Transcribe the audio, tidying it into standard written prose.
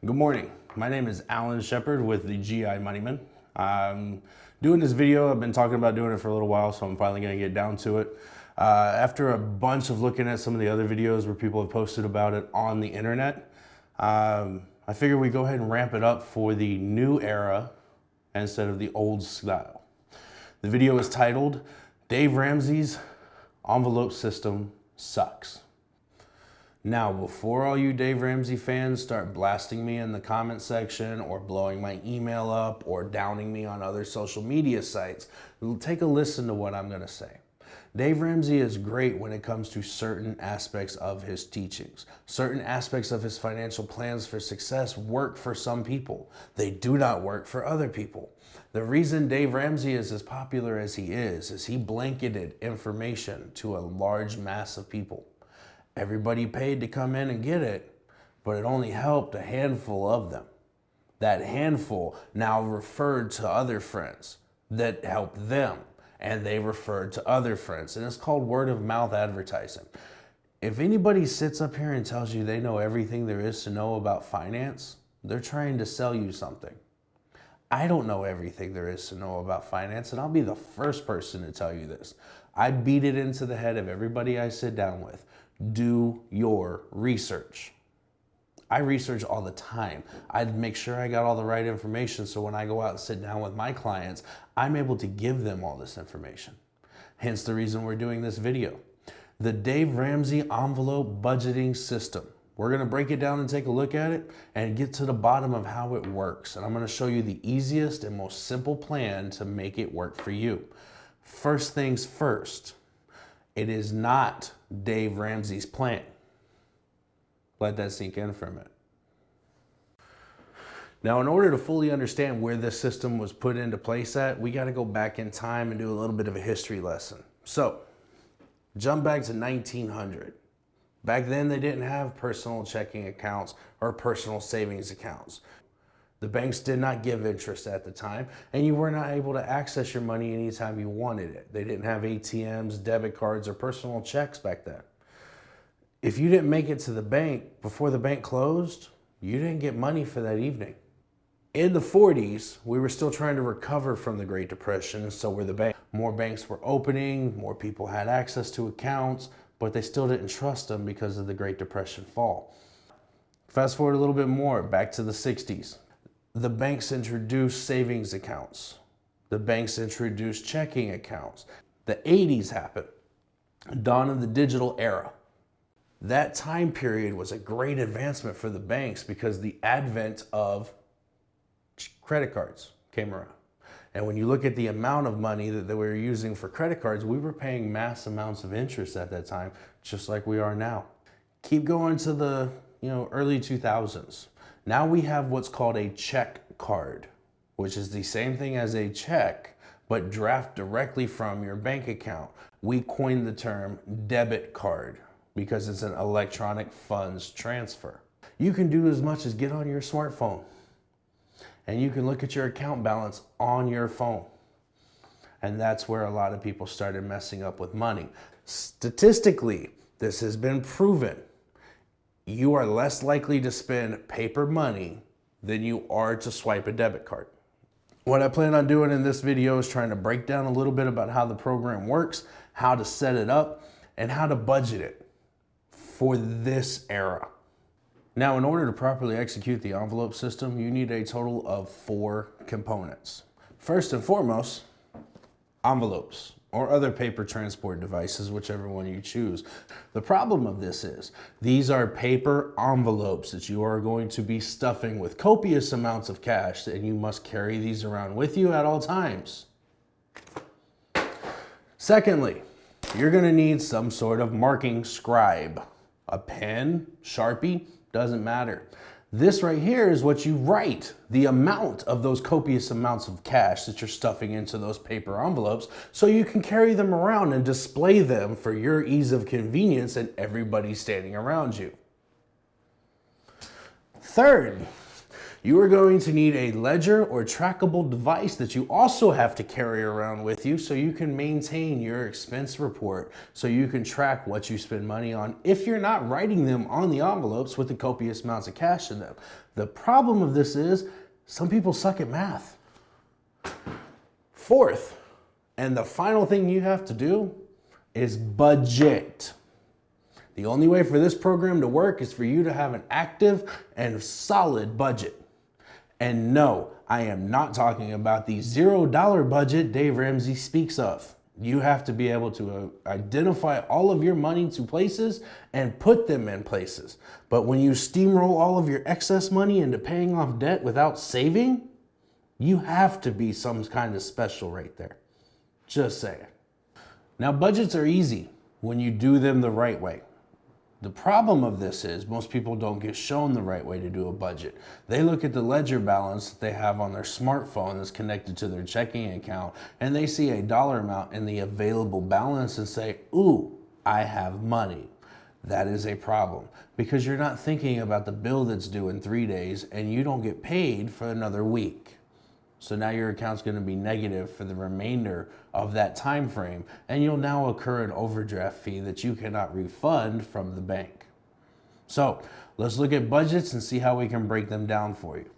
Good morning. My name is Alan Shepard with the GI Moneyman. I'm doing this video. I've been talking about doing it for a little while, so I'm finally going to get down to it. After a bunch of looking at some of the other videos where people have posted about it on the internet, I figured we'd go ahead and ramp it up for the new era instead of the old style. The video is titled, Dave Ramsey's Envelope System Sucks. Now, before all you Dave Ramsey fans start blasting me in the comment section or blowing my email up or downing me on other social media sites, take a listen to what I'm going to say. Dave Ramsey is great when it comes to certain aspects of his teachings. Certain aspects of his financial plans for success work for some people. They do not work for other people. The reason Dave Ramsey is as popular as he is he blanketed information to a large mass of people. Everybody paid to come in and get it, but it only helped a handful of them. That handful now referred to other friends that helped them, and they referred to other friends, and it's called word of mouth advertising. If anybody sits up here and tells you they know everything there is to know about finance, they're trying to sell you something. I don't know everything there is to know about finance, and I'll be the first person to tell you this. I beat it into the head of everybody I sit down with. Do your research. I research all the time. I make sure I got all the right information so when I go out and sit down with my clients, I'm able to give them all this information. Hence the reason we're doing this video. The Dave Ramsey Envelope Budgeting System. We're going to break it down and take a look at it and get to the bottom of how it works. And I'm going to show you the easiest and most simple plan to make it work for you. First things first, it is not Dave Ramsey's plan. Let that sink in for a minute. Now, in order to fully understand where this system was put into place at, we got to go back in time and do a little bit of a history lesson. So, jump back to 1900. Back then, they didn't have personal checking accounts or personal savings accounts. The banks did not give interest at the time, and you were not able to access your money anytime you wanted it. They didn't have ATMs, debit cards, or personal checks back then. If you didn't make it to the bank before the bank closed, you didn't get money for that evening. In the 40s, we were still trying to recover from the Great Depression, and so were the banks. More banks were opening, more people had access to accounts, but they still didn't trust them because of the Great Depression fall. Fast forward a little bit more, back to the 60s. The banks introduced savings accounts. The banks introduced checking accounts. The 80s happened, dawn of the digital era. That time period was a great advancement for the banks because the advent of credit cards came around. And when you look at the amount of money that they were using for credit cards, we were paying mass amounts of interest at that time, just like we are now. Keep going to the early 2000s. Now we have what's called a check card, which is the same thing as a check, but draft directly from your bank account. We coined the term debit card because it's an electronic funds transfer. You can do as much as get on your smartphone and you can look at your account balance on your phone. And that's where a lot of people started messing up with money. Statistically, this has been proven. You are less likely to spend paper money than you are to swipe a debit card. What I plan on doing in this video is trying to break down a little bit about how the program works, how to set it up, and how to budget it for this era. Now, in order to properly execute the envelope system, you need a total of 4 components. First and foremost, envelopes, or other paper transport devices, whichever one you choose. The problem of this is, these are paper envelopes that you are going to be stuffing with copious amounts of cash, and you must carry these around with you at all times. Secondly, you're gonna need some sort of marking scribe. A pen, Sharpie, doesn't matter. This right here is what you write, the amount of those copious amounts of cash that you're stuffing into those paper envelopes so you can carry them around and display them for your ease of convenience and everybody standing around you. Third, You are going to need a ledger or trackable device that you also have to carry around with you so you can maintain your expense report, so you can track what you spend money on if you're not writing them on the envelopes with the copious amounts of cash in them. The problem of this is some people suck at math. Fourth, and the final thing you have to do is budget. The only way for this program to work is for you to have an active and solid budget. And no, I am not talking about the $0 budget Dave Ramsey speaks of. You have to be able to identify all of your money to places and put them in places. But when you steamroll all of your excess money into paying off debt without saving, you have to be some kind of special right there. Just saying. Now, budgets are easy when you do them the right way. The problem of this is most people don't get shown the right way to do a budget. They look at the ledger balance that they have on their smartphone that's connected to their checking account, and they see a dollar amount in the available balance and say, ooh, I have money. That is a problem because you're not thinking about the bill that's due in 3 days and you don't get paid for another week. So now your account's going to be negative for the remainder of that time frame, and you'll now incur an overdraft fee that you cannot refund from the bank. So let's look at budgets and see how we can break them down for you.